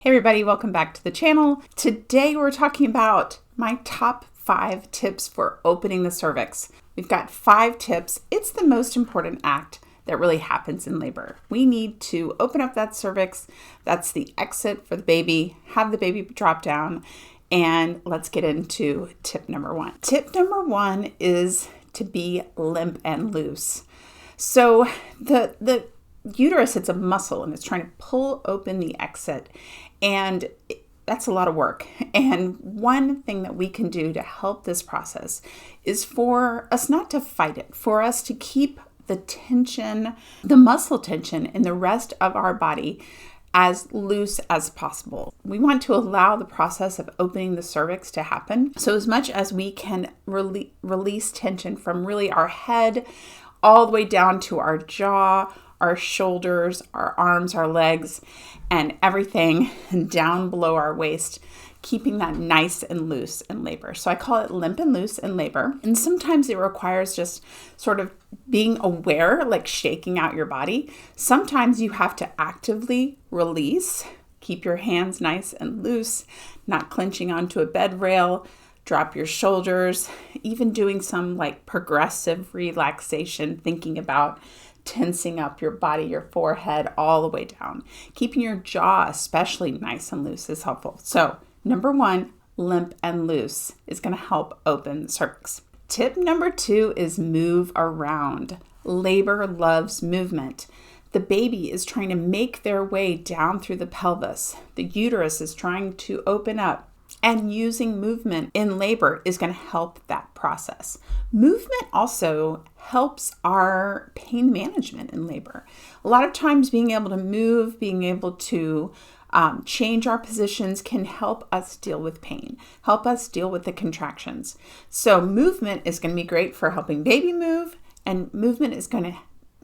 Hey everybody, welcome back to the channel. Today we're talking about my top 5 tips for opening the cervix. We've got 5 tips. It's the most important act that really happens in labor. We need to open up that cervix. That's the exit for the baby, have the baby drop down, and let's get into tip number 1. Tip number 1 is to be limp and loose. So the uterus, it's a muscle and it's trying to pull open the exit, and that's a lot of work. And one thing that we can do to help this process is for us not to fight it, for us to keep the tension, the muscle tension in the rest of our body as loose as possible. We want to allow the process of opening the cervix to happen. So as much as we can release tension from really our head all the way down to our jaw, our shoulders, our arms, our legs, and everything down below our waist, keeping that nice and loose in labor. So I call it limp and loose in labor. And sometimes it requires just sort of being aware, like shaking out your body. Sometimes you have to actively release, keep your hands nice and loose, not clenching onto a bed rail, drop your shoulders, even doing some like progressive relaxation, thinking about tensing up your body, your forehead, all the way down. Keeping your jaw especially nice and loose is helpful. So number 1, limp and loose is going to help open the cervix. Tip number 2 is move around. Labor loves movement. The baby is trying to make their way down through the pelvis. The uterus is trying to open up. And using movement in labor is going to help that process. Movement also helps our pain management in labor. A lot of times being able to move, being able to change our positions can help us deal with pain, help us deal with the contractions. So movement is going to be great for helping baby move, and movement is going to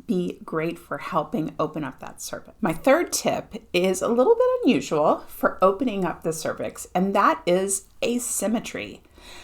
be great for helping open up that cervix. My third tip is a little bit unusual for opening up the cervix, and that is asymmetry.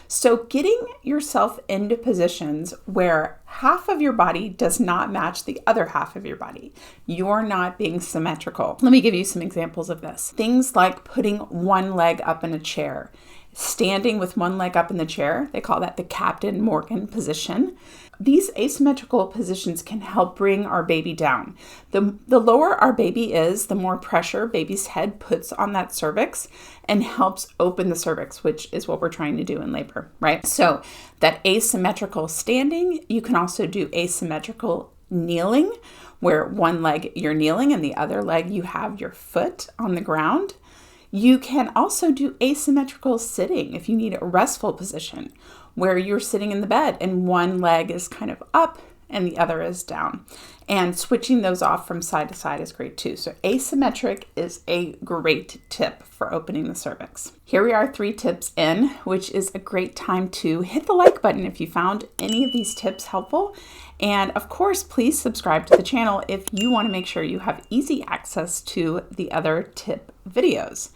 So getting yourself into positions where half of your body does not match the other half of your body. You're not being symmetrical. Let me give you some examples of this. Things like putting one leg up in a chair, standing with one leg up in the chair. They call that the Captain Morgan position. These asymmetrical positions can help bring our baby down. The lower our baby is, the more pressure baby's head puts on that cervix and helps open the cervix, which is what we're trying to do in labor, right? So that asymmetrical standing, you can also do asymmetrical kneeling, where one leg you're kneeling and the other leg you have your foot on the ground. You can also do asymmetrical sitting if you need a restful position, where you're sitting in the bed and one leg is kind of up and the other is down. And switching those off from side to side is great too. So asymmetric is a great tip for opening the cervix. Here we are, 3 tips in, which is a great time to hit the like button if you found any of these tips helpful. And of course, please subscribe to the channel if you want to make sure you have easy access to the other tip videos.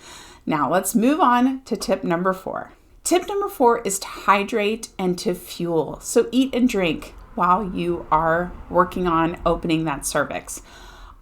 Now let's move on to tip number 4. Tip number 4 is to hydrate and to fuel. So eat and drink while you are working on opening that cervix.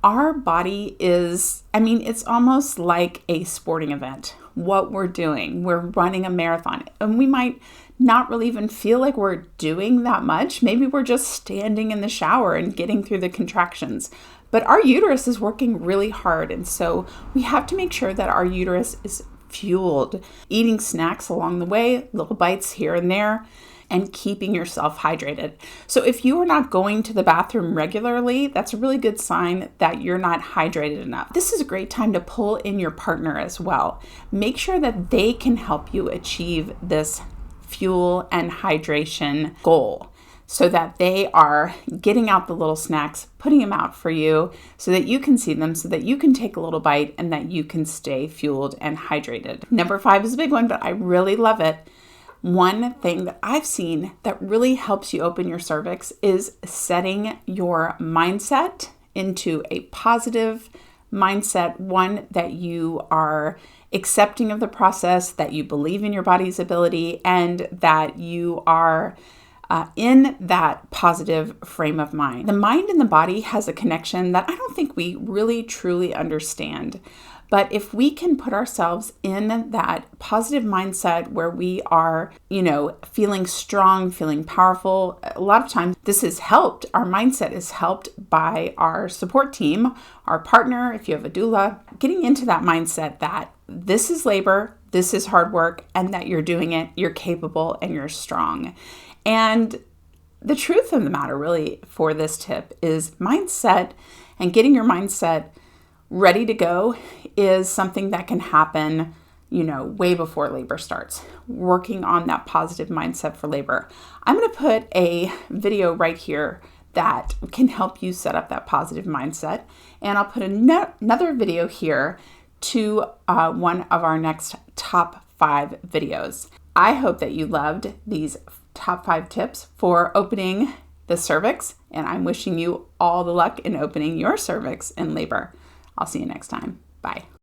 Our body is, it's almost like a sporting event. What we're doing, we're running a marathon, and we might not really even feel like we're doing that much. Maybe we're just standing in the shower and getting through the contractions. But our uterus is working really hard, and so we have to make sure that our uterus is fueled, eating snacks along the way, little bites here and there, and keeping yourself hydrated. So if you are not going to the bathroom regularly, that's a really good sign that you're not hydrated enough. This is a great time to pull in your partner as well. Make sure that they can help you achieve this fuel and hydration goal, so that they are getting out the little snacks, putting them out for you so that you can see them, so that you can take a little bite and that you can stay fueled and hydrated. Number 5 is a big one, but I really love it. One thing that I've seen that really helps you open your cervix is setting your mindset into a positive mindset, one that you are accepting of the process, that you believe in your body's ability, and that you are in that positive frame of mind. The mind and the body has a connection that I don't think we really truly understand. But if we can put ourselves in that positive mindset where we are, feeling strong, feeling powerful, a lot of times this is helped. Our mindset is helped by our support team, our partner, if you have a doula, getting into that mindset that this is labor, this is hard work, and that you're doing it, you're capable, and you're strong. And the truth of the matter really for this tip is mindset, and getting your mindset ready to go is something that can happen, way before labor starts. Working on that positive mindset for labor. I'm going to put a video right here that can help you set up that positive mindset. And I'll put another video here to one of our next top 5 videos. I hope that you loved these top 5 tips for opening the cervix, and I'm wishing you all the luck in opening your cervix in labor. I'll see you next time. Bye.